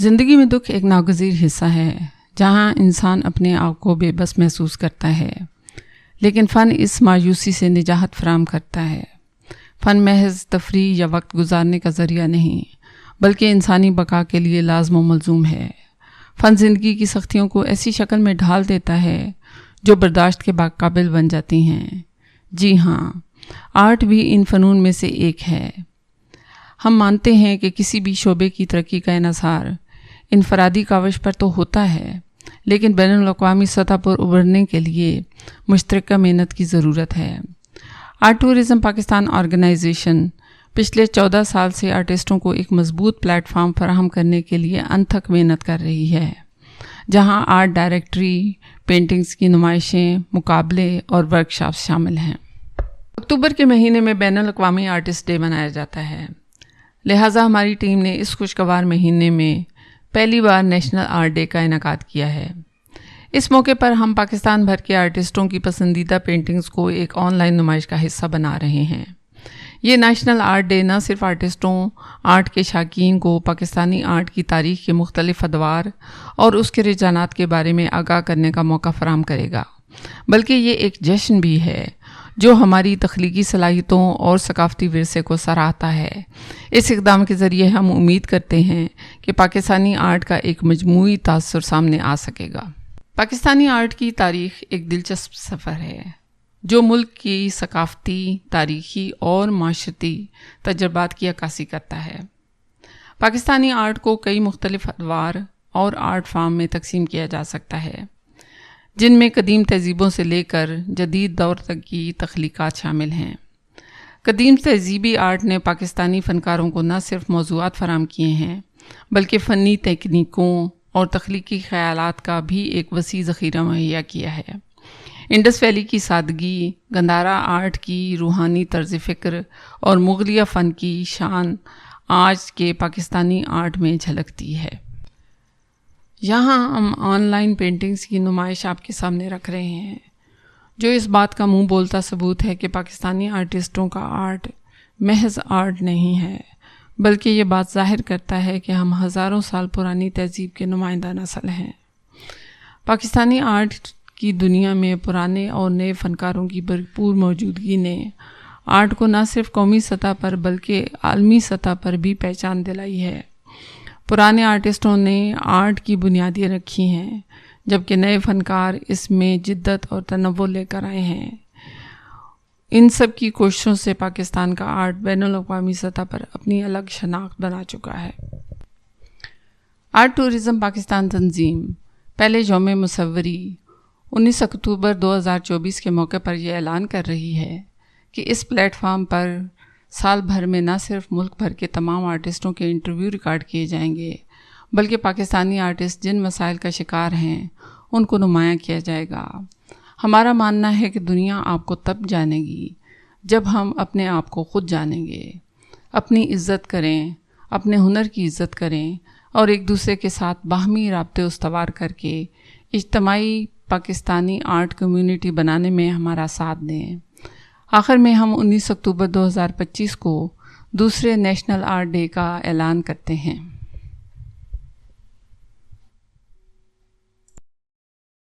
زندگی میں دکھ ایک ناگزیر حصہ ہے جہاں انسان اپنے آپ کو بے بس محسوس کرتا ہے، لیکن فن اس مایوسی سے نجات فراہم کرتا ہے۔ فن محض تفریح یا وقت گزارنے کا ذریعہ نہیں، بلکہ انسانی بقا کے لیے لازم و ملزوم ہے۔ فن زندگی کی سختیوں کو ایسی شکل میں ڈھال دیتا ہے جو برداشت کے قابل بن جاتی ہیں۔ جی ہاں، آرٹ بھی ان فنون میں سے ایک ہے۔ ہم مانتے ہیں کہ کسی بھی شعبے کی ترقی کا انحصار انفرادی کاوش پر تو ہوتا ہے، لیکن بین الاقوامی سطح پر ابھرنے کے لیے مشترکہ محنت کی ضرورت ہے۔ آرٹ ٹورزم پاکستان آرگنائزیشن پچھلے 14 سال سے آرٹسٹوں کو ایک مضبوط پلیٹ فارم فراہم کرنے کے لیے انتھک محنت کر رہی ہے، جہاں آرٹ ڈائریکٹری، پینٹنگز کی نمائشیں، مقابلے اور ورکشاپس شامل ہیں۔ اکتوبر کے مہینے میں بین الاقوامی آرٹسٹ ڈے منایا جاتا ہے، لہٰذا ہماری ٹیم نے اس خوشگوار مہینے میں پہلی بار نیشنل آرٹ ڈے کا انعقاد کیا ہے۔ اس موقع پر ہم پاکستان بھر کے آرٹسٹوں کی پسندیدہ پینٹنگز کو ایک آن لائن نمائش کا حصہ بنا رہے ہیں۔ یہ نیشنل آرٹ ڈے نہ صرف آرٹسٹوں، آرٹ کے شائقین کو پاکستانی آرٹ کی تاریخ کے مختلف ادوار اور اس کے رجحانات کے بارے میں آگاہ کرنے کا موقع فراہم کرے گا، بلکہ یہ ایک جشن بھی ہے جو ہماری تخلیقی صلاحیتوں اور ثقافتی ورثے کو سراہتا ہے۔ اس اقدام کے ذریعے ہم امید کرتے ہیں کہ پاکستانی آرٹ کا ایک مجموعی تاثر سامنے آ سکے گا۔ پاکستانی آرٹ کی تاریخ ایک دلچسپ سفر ہے جو ملک کی ثقافتی، تاریخی اور معاشرتی تجربات کی عکاسی کرتا ہے۔ پاکستانی آرٹ کو کئی مختلف ادوار اور آرٹ فارم میں تقسیم کیا جا سکتا ہے، جن میں قدیم تہذیبوں سے لے کر جدید دور تک کی تخلیقات شامل ہیں۔ قدیم تہذیبی آرٹ نے پاکستانی فنکاروں کو نہ صرف موضوعات فراہم کیے ہیں، بلکہ فنی تکنیکوں اور تخلیقی خیالات کا بھی ایک وسیع ذخیرہ مہیا کیا ہے۔ انڈس ویلی کی سادگی، گندھارا آرٹ کی روحانی طرز فکر اور مغلیہ فن کی شان آج کے پاکستانی آرٹ میں جھلکتی ہے۔ یہاں ہم آن لائن پینٹنگز کی نمائش آپ کے سامنے رکھ رہے ہیں، جو اس بات کا منہ بولتا ثبوت ہے کہ پاکستانی آرٹسٹوں کا آرٹ محض آرٹ نہیں ہے، بلکہ یہ بات ظاہر کرتا ہے کہ ہم ہزاروں سال پرانی تہذیب کے نمائندہ نسل ہیں۔ پاکستانی آرٹ کی دنیا میں پرانے اور نئے فنکاروں کی بھرپور موجودگی نے آرٹ کو نہ صرف قومی سطح پر بلکہ عالمی سطح پر بھی پہچان دلائی ہے۔ پرانے آرٹسٹوں نے آرٹ کی بنیادیں رکھی ہیں، جبکہ نئے فنکار اس میں جدت اور تنوع لے کر آئے ہیں۔ ان سب کی کوششوں سے پاکستان کا آرٹ بین الاقوامی سطح پر اپنی الگ شناخت بنا چکا ہے۔ آرٹ ٹورزم پاکستان تنظیم پہلے یوم مصوری 19 اکتوبر 2024 کے موقع پر یہ اعلان کر رہی ہے کہ اس پلیٹ فارم پر سال بھر میں نہ صرف ملک بھر کے تمام آرٹسٹوں کے انٹرویو ریکارڈ کیے جائیں گے، بلکہ پاکستانی آرٹسٹ جن مسائل کا شکار ہیں ان کو نمایاں کیا جائے گا۔ ہمارا ماننا ہے کہ دنیا آپ کو تب جانے گی جب ہم اپنے آپ کو خود جانیں گے۔ اپنی عزت کریں، اپنے ہنر کی عزت کریں اور ایک دوسرے کے ساتھ باہمی رابطے استوار کر کے اجتماعی پاکستانی آرٹ کمیونٹی بنانے میں ہمارا ساتھ دیں۔ آخر میں ہم 19 اکتوبر 2025 کو دوسرے نیشنل آرٹ ڈے کا اعلان کرتے ہیں۔